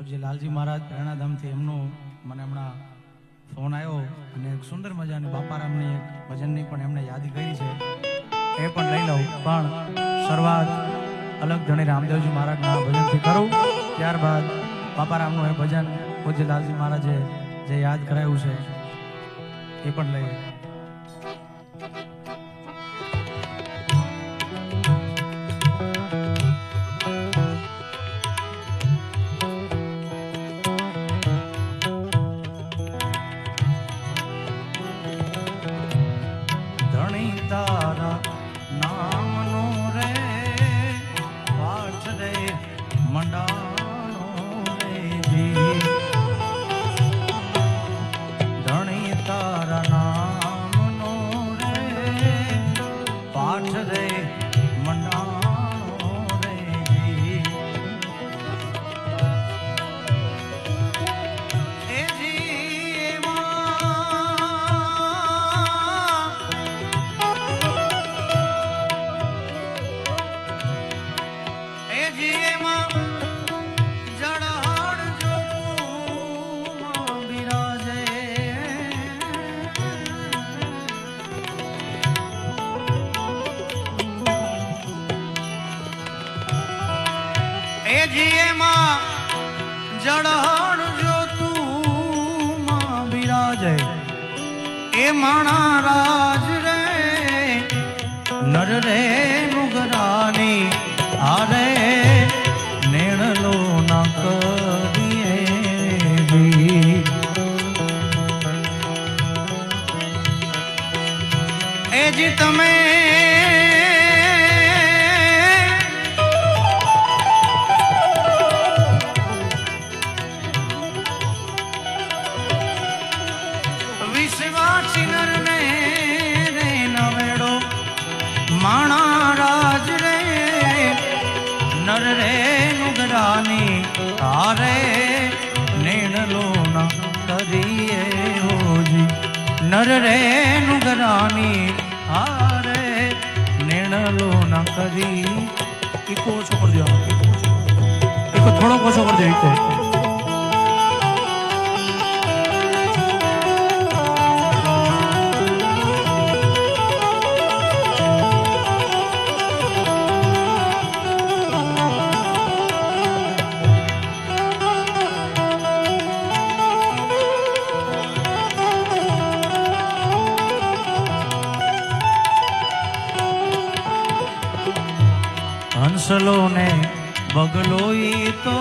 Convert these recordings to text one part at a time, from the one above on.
પૂજ્ય લાલજી મહારાજ પ્રેરણાધામથી એમનો મને હમણાં ફોન આવ્યો અને એક સુંદર મજાની બાપારામની એક ભજનની પણ એમણે યાદી કરી છે, એ પણ લઈ લઉં. પણ શરૂઆત અલગ ધણી રામદેવજી મહારાજના ભજનથી કરું, ત્યારબાદ બાપારામનું એ ભજન પૂજ્ય લાલજી મહારાજે જે યાદ કરાયું છે એ પણ લઈએ. તારા નામનો રે પાઠ રે મંડાણો રે જી, ધણી તારા નામનો રે પાઠ રે મંડાણો રે જી, એ જળહળ જો તું માં બિરાજે, એ માણા રાજ રે નર રે નુગરાની આરે નેણલો ના કરીએ એ જી તમે માણા રાજ રે નર રે નુગરાની આરે નેણલો ના કરીએ હોજી, નર રે નુગરાની આરે નેણલો ના કરી. ઈકો ઓછો કરી દો, ઈકો થોડો ઓછો કરી દો. ઈકો હંસલો ને બગલો ઈ તો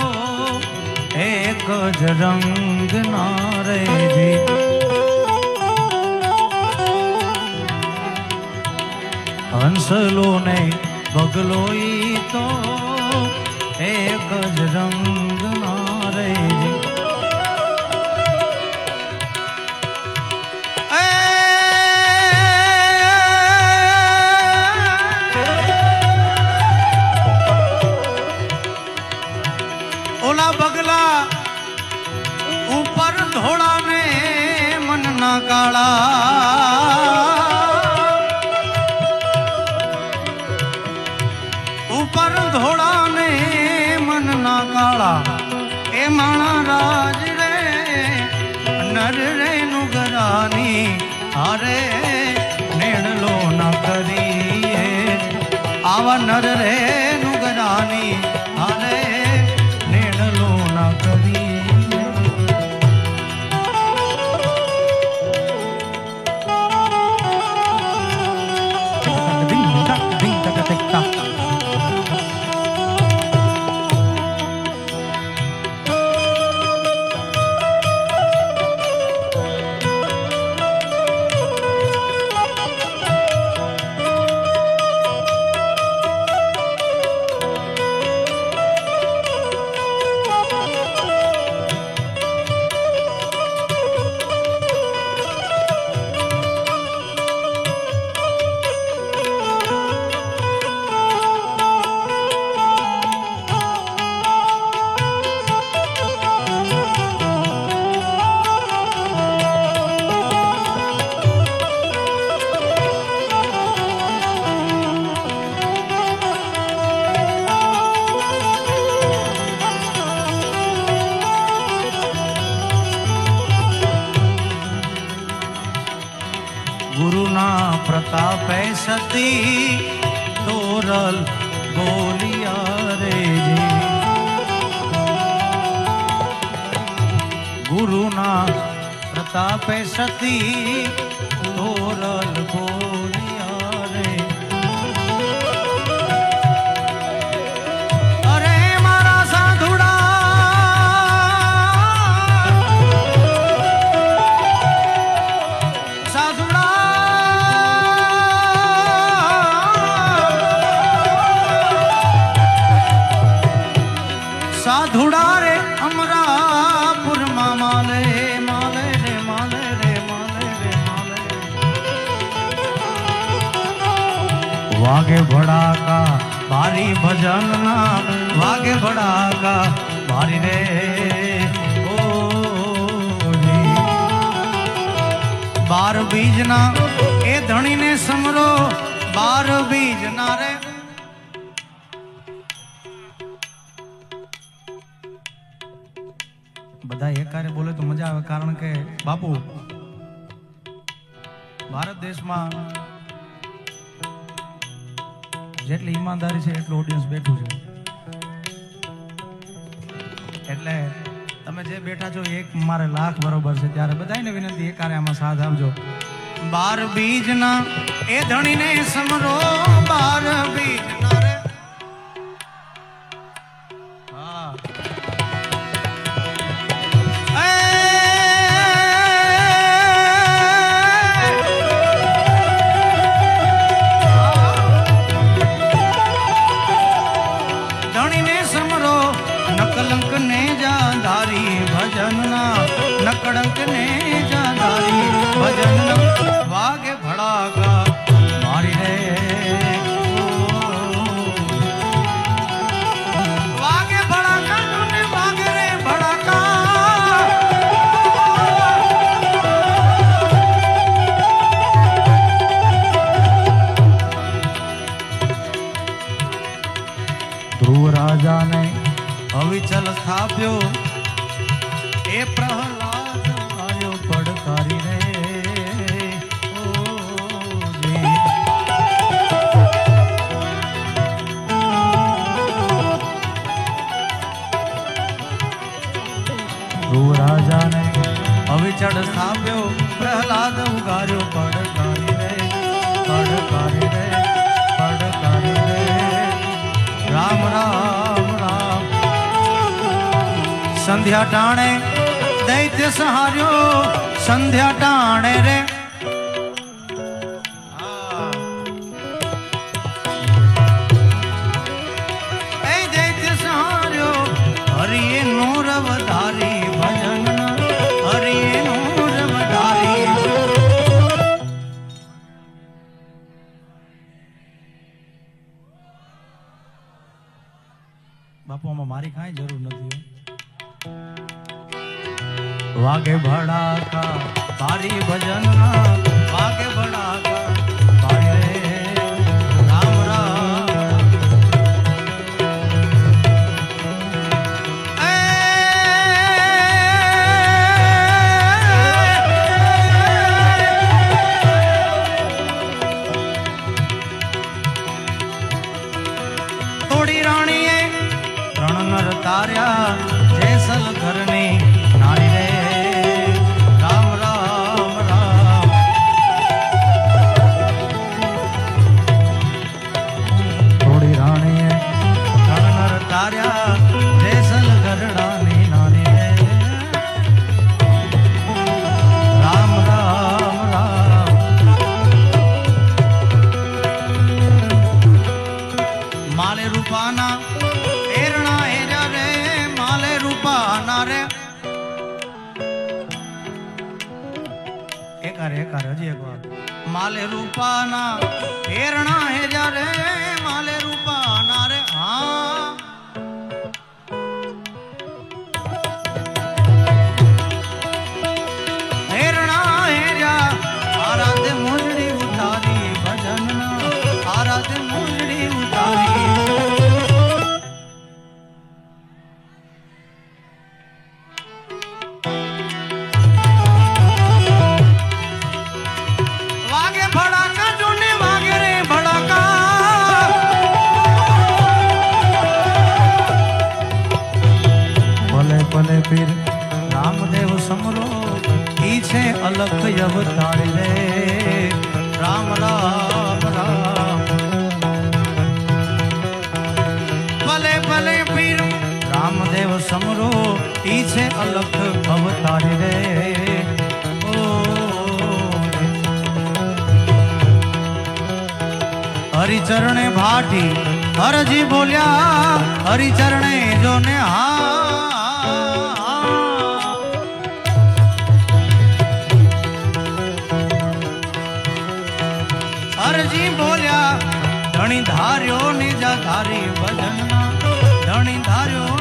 એક જ રંગ ના રે જી, હંસલો ને બગલો ઈ તો એક જ રંગ ના રે જી, ઓલા બગલા ઉપર ધોળા ને મનના કાળા, ઉપર ધોળા ને મનના કાળા, એ માણા રાજ રે નર રે નુગરાની હારે નેણલો ના કરીએ, આવા નર રે નુગરાની હારે प्रतापे सती तोरल बोलिया रे जी गुरुना प्रतापे सती तोरल बोलिया रे अरे मारा साधुड़ा साधुड़ा साधुड़ा रे अमरापुर माले माले रे माले रे माले रे माले वागे भड़ाका भारी भजन ना वागे भड़ाका भारी रे ओ जी बार बीज ना ए धनी ने समरो बार बीज ना रे બધા એકારે બોલે તો મજા આવે કારણ કે બાપુ ભારત દેશમાં જેટલી ઈમાનદારી છે એટલું ઓડિયન્સ બેઠું છે એટલે તમે જે બેઠા છો એક મારે લાખ બરોબર છે ત્યારે બધાને વિનંતી એકારે આમાં સાથ આપજો બાર બીજના એ ધણીને સમરો બાર બીજના રે હા नकलंक ने जाधारी भजन ना नकड़ंक ने जाधारी भजन वागे भड़ाका मारी रे वागे भड़ाका ने वागे रे भड़ाका ध्रुव राजा ने अविचल स्थाप्यो ए प्रहलाद आयो पड़कारी रे ओ जी ध्रुव राजा ने अविचल स्थाप्यो प्रहलाद उगार्यो पड़कारी रे पड़कारी रे पड़कारी रे राम राम राम संध्या टाणे दैत्य सहार्यो संध्या टाणे रे दैत्य सहार्यो हरिये नूरव धारी भजन हरिये नूरव धारी बापू आमां मारी कांई जरूर नथी वागे भड़ाका भारी भजन वागे भड़ाका भारी रे राम राम थोड़ी राणीए रण नर तार्या जैसल घर ने नारी रे जैसल गरड़ा नी नानी रे राम राम राम माले रूपाना एरणा हेरा रे माले रूपाना रे एकार हजी एक बार माले रूपाना एरणा हेरा रे माले रूपाना रे हाँ आराध्य मुंडड़ी उतारी भजन आराध्य मुंडड़ी उतारी वागे भड़ाका ભલે પીર રામદેવ સમરો ઈ છે અલખ અવતાર રે રામ રામ રામ ભલે ભલે પીર રામદેવ સમરો ઈ છે અલખ અવતાર રે હરિચરણે ભાટી હરજી બોલ્યા હરિચરણે જોને હરજી બોલ્યા ધણી ધાર્યો નિજા ધારી ભજન ધણી ધાર્યો